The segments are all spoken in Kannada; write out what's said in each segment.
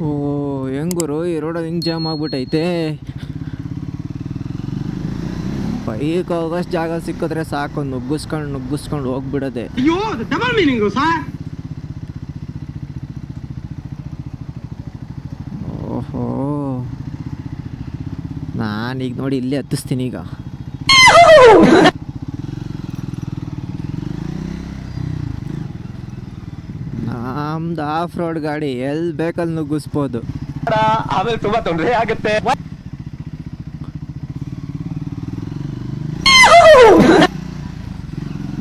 ಓ ಹೆಂಗುರು ಈ ರೋಡಲ್ಲಿ ಹಿಂಗೆ ಜಾಮ್ ಆಗ್ಬಿಟ್ಟೈತೆ. ಬೈಕ್ ಹೋಗೋಷ್ಟು ಜಾಗ ಸಿಕ್ಕಿದ್ರೆ ಸಾಕು, ನುಗ್ಗಿಸ್ಕೊಂಡು ಹೋಗ್ಬಿಡೋದೆ. ಓಹೋ, ನಾನೀಗ ನೋಡಿ ಇಲ್ಲೇ ಹತ್ತಿಸ್ತೀನಿ ಈಗ. ನಮ್ದು ಆಫ್ ರೋಡ್ ಗಾಡಿ ಎಲ್ಲಿ ಬೇಕಲ್ಲಿ ನುಗ್ಗಿಸ್ಬೋದು. ಆಮೇಲೆ ತುಂಬಾ ತೊಂದರೆ ಆಗುತ್ತೆ.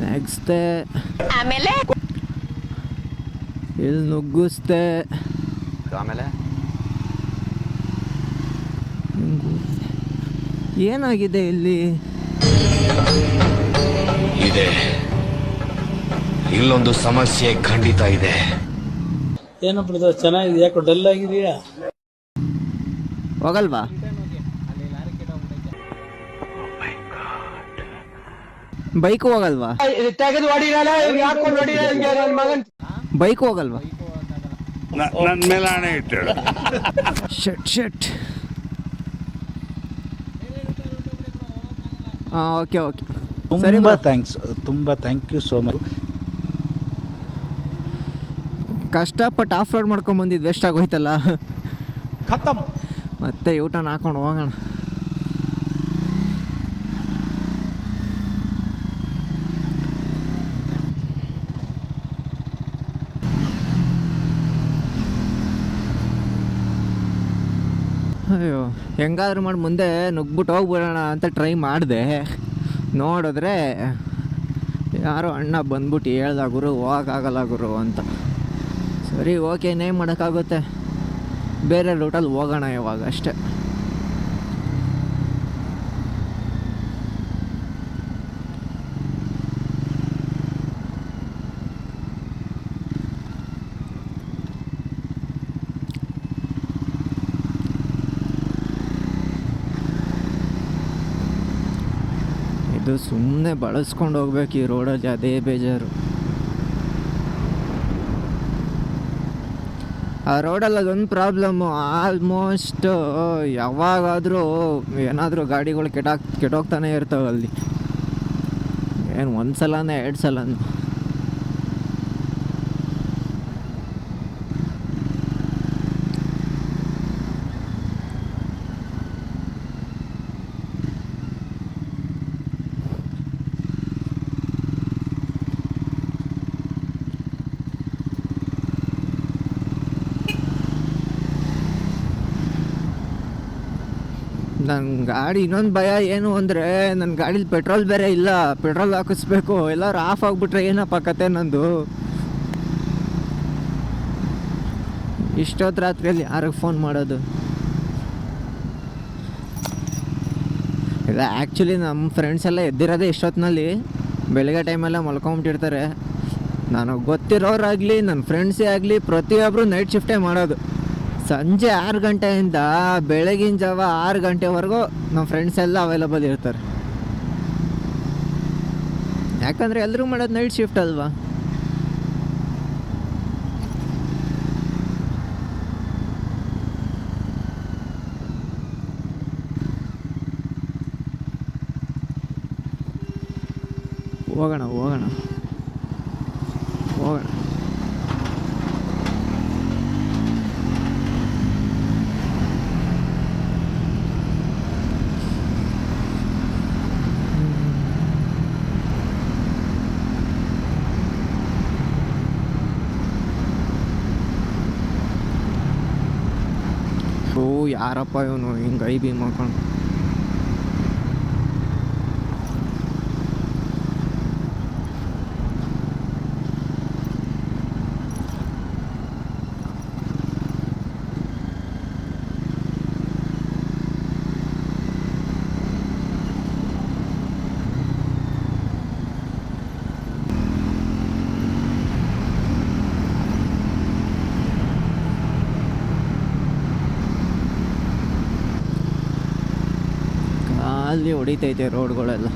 ನೆಕ್ಸ್ಟ್ ಆಮೇಲೆ ಇಲ್ಲಿ ನುಗ್ಗಿಸ್ದೆ. ಆಮೇಲೆ ಏನಾಗಿದೆ ಇಲ್ಲಿ? ಇದೆ, ಇಲ್ಲೊಂದು ಸಮಸ್ಯೆ ಖಂಡಿತ ಇದೆ. ಏನಪ್ಪ ಚೆನ್ನಾಗಿದೆ, ಯಾಕೋ ಡಲ್ ಆಗಿದೆಯಾ? ಹೋಗಲ್ವಾ? ಬೈಕ್ ಹೋಗಲ್ವಾ? ಬೈಕ್ ಹೋಗಲ್ವಾ? ನನ್ನ ಮೇಲೆ ಹಣೆ ಇಟ್ಟಳು. ಶಟ್. ಹಾಂ, ಓಕೆ ಸರಿ. ತುಂಬ ಥ್ಯಾಂಕ್ ಯು ಸೋ ಮಚ್. ಕಷ್ಟಪಟ್ಟು ಆಫ್ ರೋಡ್ ಮಾಡ್ಕೊಂಡು ಬಂದಿದ್ದು ವೇಸ್ಟ್ ಆಗೋಯ್ತಲ್ಲ. ಮತ್ತೆ ಊಟನ ಹಾಕೊಂಡು ಹೋಗೋಣ. ಅಯ್ಯೋ, ಹೆಂಗಾದ್ರೂ ಮಾಡಿ ಮುಂದೆ ನುಗ್ಬಿಟ್ಟು ಹೋಗ್ಬಿಡೋಣ ಅಂತ ಟ್ರೈ ಮಾಡಿದೆ. ನೋಡಿದ್ರೆ ಯಾರೋ ಅಣ್ಣ ಬಂದ್ಬಿಟ್ಟು ಹೇಳ್ದ, ಗುರು ಹೋಗೋಕ್ಕಾಗಲ್ಲ ಗುರು ಅಂತ. ಸರಿ, ಓಕೆ, ಇನ್ನೇನು ಮಾಡೋಕ್ಕಾಗುತ್ತೆ, ಬೇರೆ ರೂಟಲ್ಲಿ ಹೋಗೋಣ ಇವಾಗ ಅಷ್ಟೇ. ಇದು ಸುಮ್ಮನೆ ಬಳಸ್ಕೊಂಡು ಹೋಗ್ಬೇಕು ಈ ರೋಡಲ್ಲಿ, ಅದೇ ಬೇಜಾರು. ಆ ರೋಡಲ್ಲಿ ಅದೊಂದು ಪ್ರಾಬ್ಲಮ್ಮು, ಆಲ್ಮೋಸ್ಟ್ ಯಾವಾಗಾದರೂ ಏನಾದರೂ ಗಾಡಿಗಳು ಕೆಟ್ಟೋಗ್ತಾನೆ ಇರ್ತವೆ ಅಲ್ಲಿ. ಏನು ಒಂದು ಸಲನೇ 2 ಸಲನೂ. ನನ್ನ ಗಾಡಿ ಇನ್ನೊಂದು ಭಯ ಏನು ಅಂದರೆ, ನನ್ನ ಗಾಡೀಲಿ ಪೆಟ್ರೋಲ್ ಬೇರೆ ಇಲ್ಲ. ಪೆಟ್ರೋಲ್ ಹಾಕಿಸ್ಬೇಕು. ಎಲ್ಲರೂ ಆಫ್ ಆಗಿಬಿಟ್ರೆ ಏನಪ್ಪ ಕತೆ ನಂದು. ಇಷ್ಟೊತ್ತು ರಾತ್ರಿಯಲ್ಲಿ ಯಾರಿಗೆ ಫೋನ್ ಮಾಡೋದು? ಇಲ್ಲ, ಆ್ಯಕ್ಚುಲಿ ನಮ್ಮ ಫ್ರೆಂಡ್ಸ್ ಎಲ್ಲ ಎದ್ದಿರೋದೇ ಇಷ್ಟೊತ್ತಿನಲ್ಲಿ. ಬೆಳಗ್ಗೆ ಟೈಮೆಲ್ಲ ಮಲ್ಕೊಂಬಿಟ್ಟಿರ್ತಾರೆ. ನನಗೆ ಗೊತ್ತಿರೋರಾಗಲಿ, ನನ್ನ ಫ್ರೆಂಡ್ಸೇ ಆಗಲಿ, ಪ್ರತಿಯೊಬ್ಬರು ನೈಟ್ ಶಿಫ್ಟೇ ಮಾಡೋದು. ಸಂಜೆ 6 ಗಂಟೆಯಿಂದ ಬೆಳಗಿನ ಜಾವ 6 ಗಂಟೆವರೆಗೂ ನಮ್ಮ ಫ್ರೆಂಡ್ಸ್ ಎಲ್ಲ ಅವೈಲಬಲ್ ಇರ್ತಾರೆ. ಯಾಕಂದರೆ ಎಲ್ಲರೂ ಮಾಡೋದು ನೈಟ್ ಶಿಫ್ಟ್ ಅಲ್ವಾ. ಹೋಗೋಣ. ಯಾರಪ್ಪ ಇವನು ಹಿಂಗೆ ಐ ಬಿ ಮಾಡ್ಕೊಂಡು? ಅಲ್ಲಿ ಹೊಡಿತೈತೆ ರೋಡ್ಗಳೆಲ್ಲ.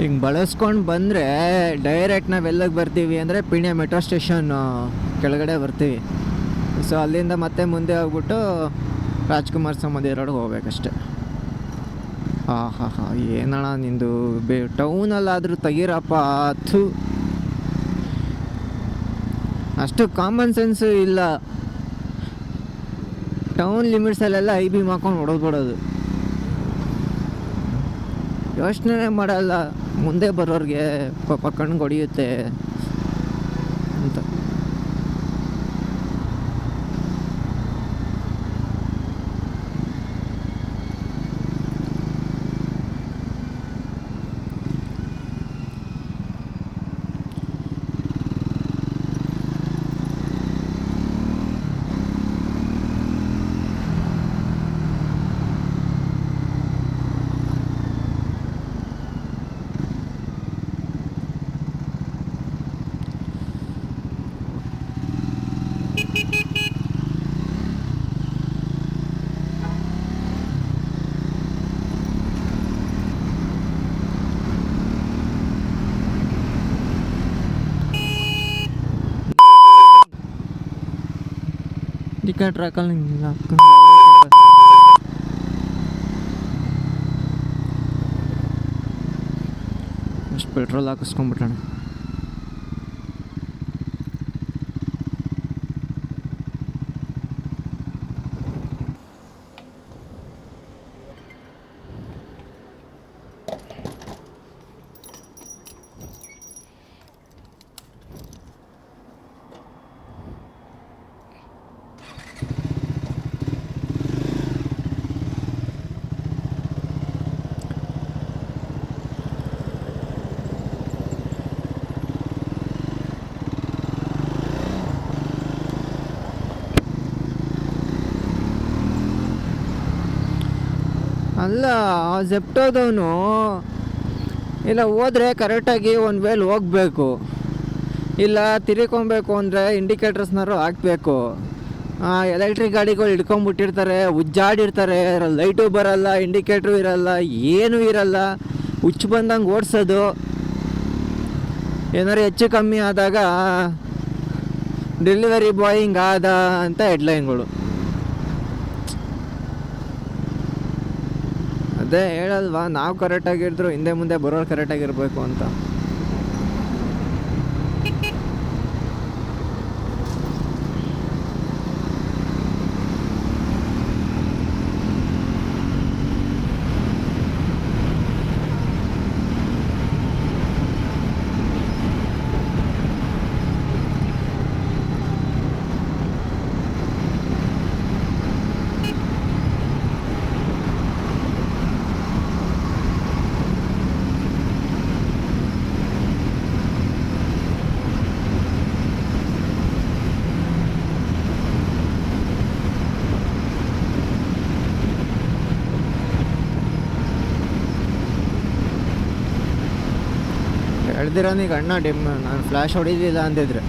ಹಿಂಗೆ ಬಳಸ್ಕೊಂಡು ಬಂದರೆ ಡೈರೆಕ್ಟ್ ನಾವೆಲ್ಲಿಗೆ ಬರ್ತೀವಿ ಅಂದರೆ ಪೀಣ್ಯ ಮೆಟ್ರೋ ಸ್ಟೇಷನ್ ಕೆಳಗಡೆ ಬರ್ತೀವಿ. ಸೊ ಅಲ್ಲಿಂದ ಮತ್ತೆ ಮುಂದೆ ಹೋಗ್ಬಿಟ್ಟು ರಾಜ್ಕುಮಾರ್ ಸಮಾಧಿ ರೋಡ್ಗೆ ಹೋಗ್ಬೇಕಷ್ಟೆ. ಹಾಂ ಹಾಂ ಹಾಂ, ಏನಣ್ಣ ನಿಂದು ಟೌನಲ್ಲಾದರೂ ತೆಗೀರಪ್ಪ. ಥೂ, ಅಷ್ಟು ಕಾಮನ್ ಸೆನ್ಸು ಇಲ್ಲ. ಟೌನ್ ಲಿಮಿಟ್ಸಲ್ಲೆಲ್ಲ ಐ ಬಿ ಮಾಡ್ಕೊಂಡು ಹೊಡೆದ್ಬಿಡೋದು. ಯೋಚನೆ ಮಾಡಲ್ಲ ಮುಂದೆ ಬರೋರಿಗೆ ಪಾಪ ಕಣ್ಣಿಗೆ ಹೊಡೆಯುತ್ತೆ ಅಂತ. ಟ್ರ್ಯಾಕಲ್ಲಿ ಅಷ್ಟು ಪೆಟ್ರೋಲ್ ಹಾಕಿಸ್ಕೊಂಡ್ಬಿಟ್ಟಣ. ಅಲ್ಲ, ಜೆಪ್ಟೋದವನು ಇಲ್ಲ ಹೋದರೆ ಕರೆಕ್ಟಾಗಿ ಒಂದು ವೇಲ್ ಹೋಗಬೇಕು, ಇಲ್ಲ ತಿರ್ಕೊಬೇಕು ಅಂದರೆ ಇಂಡಿಕೇಟರ್ಸ್ನಾರು ಹಾಕಬೇಕು. ಎಲೆಕ್ಟ್ರಿಕ್ ಗಾಡಿಗಳು ಹಿಡ್ಕೊಂಬಿಟ್ಟಿರ್ತಾರೆ, ಉಜ್ಜಾಡಿರ್ತಾರೆ, ಲೈಟು ಬರಲ್ಲ, ಇಂಡಿಕೇಟ್ರು ಇರಲ್ಲ, ಏನೂ ಇರಲ್ಲ, ಹುಚ್ಚು ಬಂದಂಗೆ ಓಡಿಸೋದು. ಏನಾರು ಹೆಚ್ಚು ಕಮ್ಮಿ ಆದಾಗ ಡೆಲಿವರಿ ಬಾಯ್ ಹಿಂಗಾದ ಅಂತ ಹೆಡ್ಲೈನ್ಗಳು. ಅದೇ ಹೇಳಲ್ವಾ, ನಾವು ಕರೆಕ್ಟಾಗಿದ್ರು ಹಿಂದೆ ಮುಂದೆ ಬರೋರು ಕರೆಕ್ಟಾಗಿರ್ಬೇಕು ಅಂತ. ಹೇಳ್ದಿರೋನಿಗೆ ಅಣ್ಣ ನಾನು ಫ್ಲ್ಯಾಶ್ ಹೊಡಿಲಿಲ್ಲ ಅಂದಿದ್ರೆ.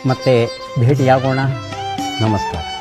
ಮತ್ತೆ ಭೇಟಿಯಾಗೋಣ. ನಮಸ್ಕಾರ.